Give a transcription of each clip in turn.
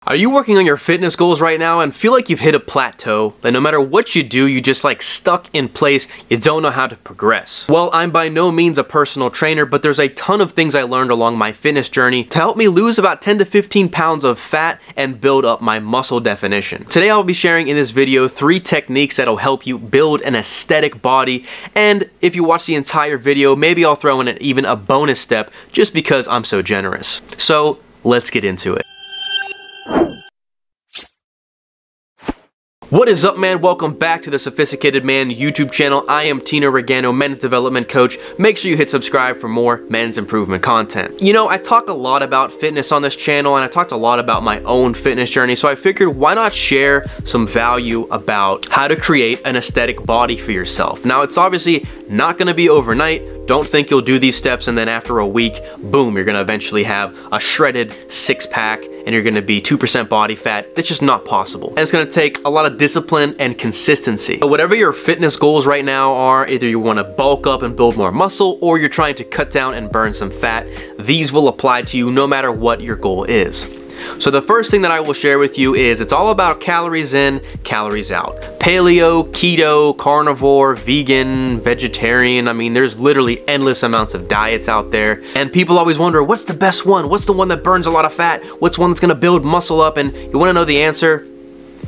Are you working on your fitness goals right now and feel like you've hit a plateau? That no matter what you do, you just like stuck in place, you don't know how to progress? Well, I'm by no means a personal trainer, but there's a ton of things I learned along my fitness journey to help me lose about 10 to 15 pounds of fat and build up my muscle definition. Today I'll be sharing in this video 3 techniques that'll help you build an aesthetic body, and if you watch the entire video, maybe I'll throw in even a bonus step just because I'm so generous. So let's get into it. What is up, man? Welcome back to the Sophisticated Man YouTube channel. I am Tino Regano, men's development coach. Make sure you hit subscribe for more men's improvement content. You know, I talk a lot about fitness on this channel and I talked a lot about my own fitness journey, so I figured why not share some value about how to create an aesthetic body for yourself. Now, it's obviously not gonna be overnight. Don't think you'll do these steps and then after a week, boom, you're gonna eventually have a shredded 6-pack and you're gonna be 2% body fat. That's just not possible. And it's gonna take a lot of discipline and consistency. So whatever your fitness goals right now are, either you wanna bulk up and build more muscle or you're trying to cut down and burn some fat, these will apply to you no matter what your goal is. So the first thing that I will share with you is it's all about calories in, calories out. Paleo, keto, carnivore, vegan, vegetarian. I mean, there's literally endless amounts of diets out there. And people always wonder, what's the best one? What's the one that burns a lot of fat? What's one that's gonna build muscle up? And you wanna know the answer?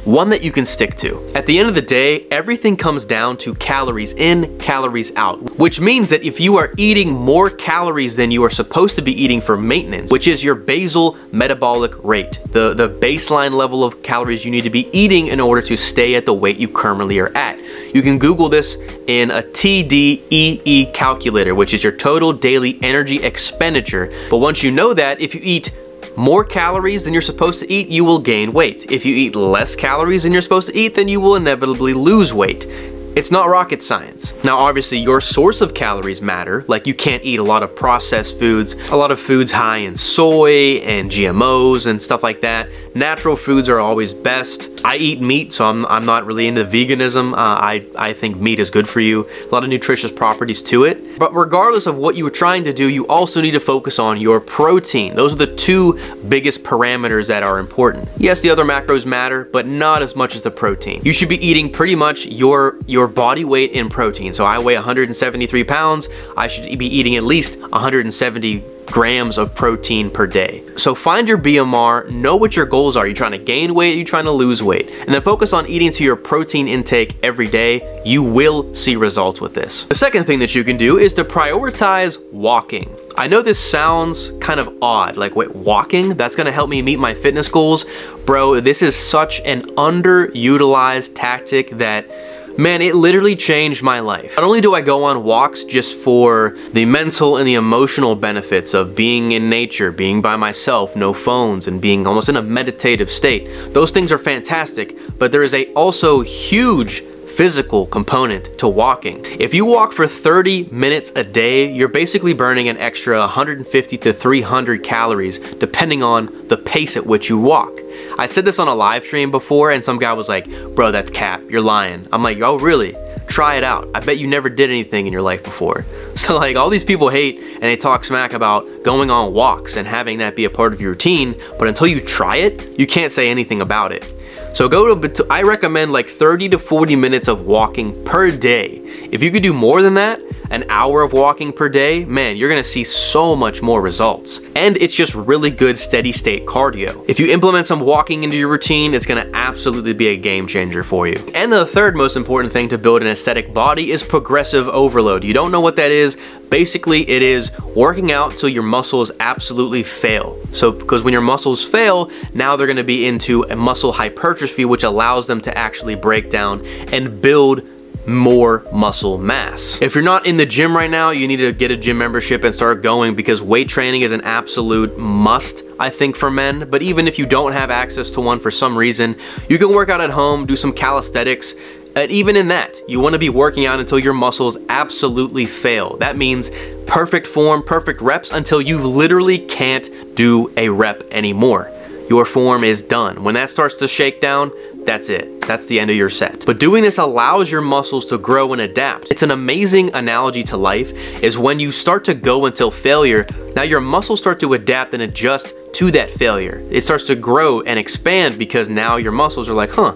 One that you can stick to. At the end of the day, everything comes down to calories in, calories out, which means that if you are eating more calories than you are supposed to be eating for maintenance, which is your basal metabolic rate, the baseline level of calories you need to be eating in order to stay at the weight you currently are at. You can Google this in a TDEE calculator, which is your total daily energy expenditure. But once you know that, if you eat more calories than you're supposed to eat, you will gain weight. If you eat less calories than you're supposed to eat, then you will inevitably lose weight. It's not rocket science. Now, obviously, your source of calories matter. Like, you can't eat a lot of processed foods, a lot of foods high in soy and GMOs and stuff like that. Natural foods are always best. I eat meat, so I'm not really into veganism. I think meat is good for you. A lot of nutritious properties to it. But regardless of what you were trying to do, you also need to focus on your protein. Those are the 2 biggest parameters that are important. Yes, the other macros matter, but not as much as the protein. You should be eating pretty much your body weight in protein. So I weigh 173 pounds. I should be eating at least 170 grams of protein per day. So find your BMR, know what your goals are. Are you trying to gain weight? Are you trying to lose weight? And then focus on eating to your protein intake every day. You will see results with this. The second thing that you can do is to prioritize walking. I know this sounds kind of odd, like, wait, walking? That's gonna help me meet my fitness goals? Bro, this is such an underutilized tactic that, man, it literally changed my life. Not only do I go on walks just for the mental and the emotional benefits of being in nature, being by myself, no phones, and being almost in a meditative state. Those things are fantastic, but there is a also huge physical component to walking. If you walk for 30 minutes a day, you're basically burning an extra 150 to 300 calories depending on the pace at which you walk. I said this on a live stream before and some guy was like, bro, that's cap, you're lying. I'm like, oh really? Try it out. I bet you never did anything in your life before. So like, all these people hate and they talk smack about going on walks and having that be a part of your routine, but until you try it, you can't say anything about it. So I recommend like 30 to 40 minutes of walking per day. If you could do more than that, an hour of walking per day, man, you're gonna see so much more results. And it's just really good steady state cardio. If you implement some walking into your routine, it's gonna absolutely be a game changer for you. And the third most important thing to build an aesthetic body is progressive overload. You don't know what that is? Basically, it is working out till your muscles absolutely fail. So, because when your muscles fail, now they're gonna be into a muscle hypertrophy, which allows them to actually break down and build more muscle mass. If you're not in the gym right now, you need to get a gym membership and start going, because weight training is an absolute must, I think, for men. But even if you don't have access to one for some reason, you can work out at home, do some calisthenics. And even in that, you want to be working out until your muscles absolutely fail. That means perfect form, perfect reps until you literally can't do a rep anymore. Your form is done. When that starts to shake down, that's it. That's the end of your set. But doing this allows your muscles to grow and adapt. It's an amazing analogy to life, is when you start to go until failure, now your muscles start to adapt and adjust to that failure. It starts to grow and expand because now your muscles are like, huh,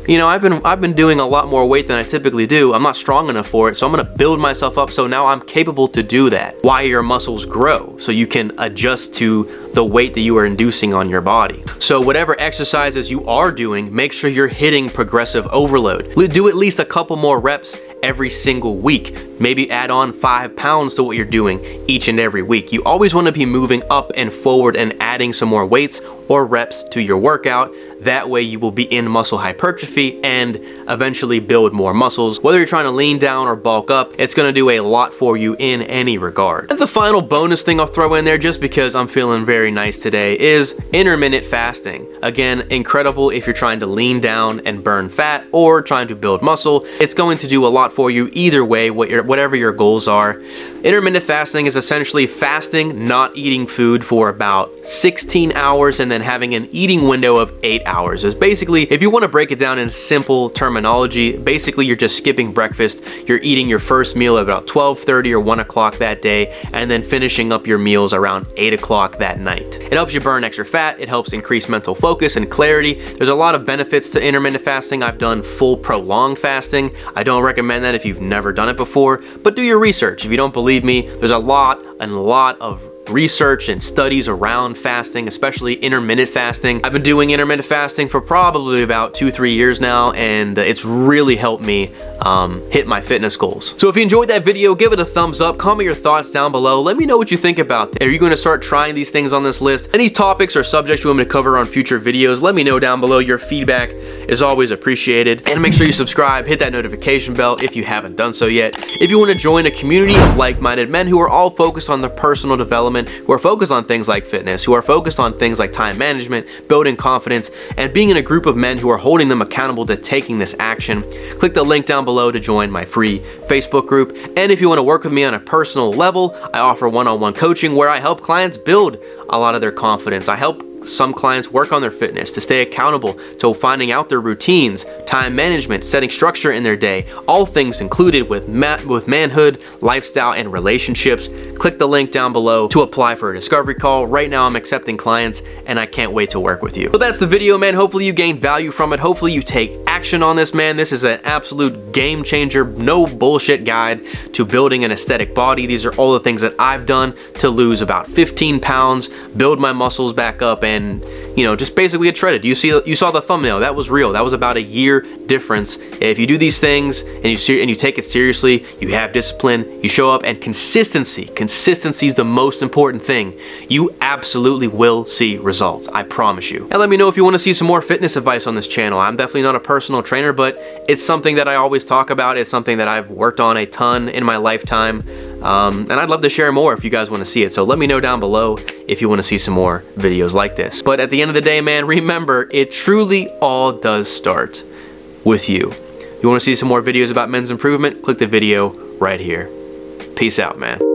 you know, I've been doing a lot more weight than I typically do. I'm not strong enough for it, so I'm gonna build myself up so now I'm capable to do that. Why your muscles grow, so you can adjust to the weight that you are inducing on your body. So whatever exercises you are doing, make sure you're hitting progressive overload. Do at least a couple more reps every single week. Maybe add on 5 pounds to what you're doing each and every week. You always want to be moving up and forward and adding some more weights or reps to your workout. That way you will be in muscle hypertrophy and eventually build more muscles. Whether you're trying to lean down or bulk up, it's gonna do a lot for you in any regard. And the final bonus thing I'll throw in there, just because I'm feeling very nice today, is intermittent fasting. Again, incredible if you're trying to lean down and burn fat or trying to build muscle. It's going to do a lot for you either way, whatever your goals are. Intermittent fasting is essentially fasting, not eating food for about 16 hours and then having an eating window of 8 hours. It's basically, if you want to break it down in simple terminology, basically you're just skipping breakfast. You're eating your first meal at about 12:30 or 1 o'clock that day, and then finishing up your meals around 8 o'clock that night. It helps you burn extra fat. It helps increase mental focus and clarity. There's a lot of benefits to intermittent fasting. I've done full prolonged fasting. I don't recommend that if you've never done it before, but do your research. If you don't believe me, there's a lot of research and studies around fasting, especially intermittent fasting. I've been doing intermittent fasting for probably about 2-3 years now, and it's really helped me hit my fitness goals. So if you enjoyed that video, give it a thumbs up, comment your thoughts down below. Let me know what you think about that. Are you going to start trying these things on this list? Any topics or subjects you want me to cover on future videos, let me know down below. Your feedback is always appreciated. And make sure you subscribe, hit that notification bell if you haven't done so yet. If you want to join a community of like-minded men who are all focused on their personal development, who are focused on things like fitness, who are focused on things like time management, building confidence, and being in a group of men who are holding them accountable to taking this action, click the link down below to join my free Facebook group. And if you want to work with me on a personal level, I offer one-on-one coaching where I help clients build a lot of their confidence. I help some clients work on their fitness, to stay accountable to finding out their routines, time management, setting structure in their day, all things included with manhood, lifestyle, and relationships. Click the link down below to apply for a discovery call. Right now I'm accepting clients and I can't wait to work with you. So that's the video, man. Hopefully you gained value from it. Hopefully you take action on this, man. This is an absolute game changer, no bullshit guide to building an aesthetic body. These are all the things that I've done to lose about 15 pounds, build my muscles back up, and you know, just basically get shredded. You saw the thumbnail. That was real. That was about a year difference. If you do these things and you take it seriously, you have discipline, you show up, and consistency is the most important thing. You absolutely will see results. I promise you. And let me know if you want to see some more fitness advice on this channel. I'm definitely not a personal trainer, but it's something that I always talk about. It's something that I've worked on a ton in my lifetime. And I'd love to share more if you guys want to see it. So let me know down below if you want to see some more videos like this. But at the end of the day, man, remember, it truly all does start with you. You want to see some more videos about men's improvement? Click the video right here. Peace out, man.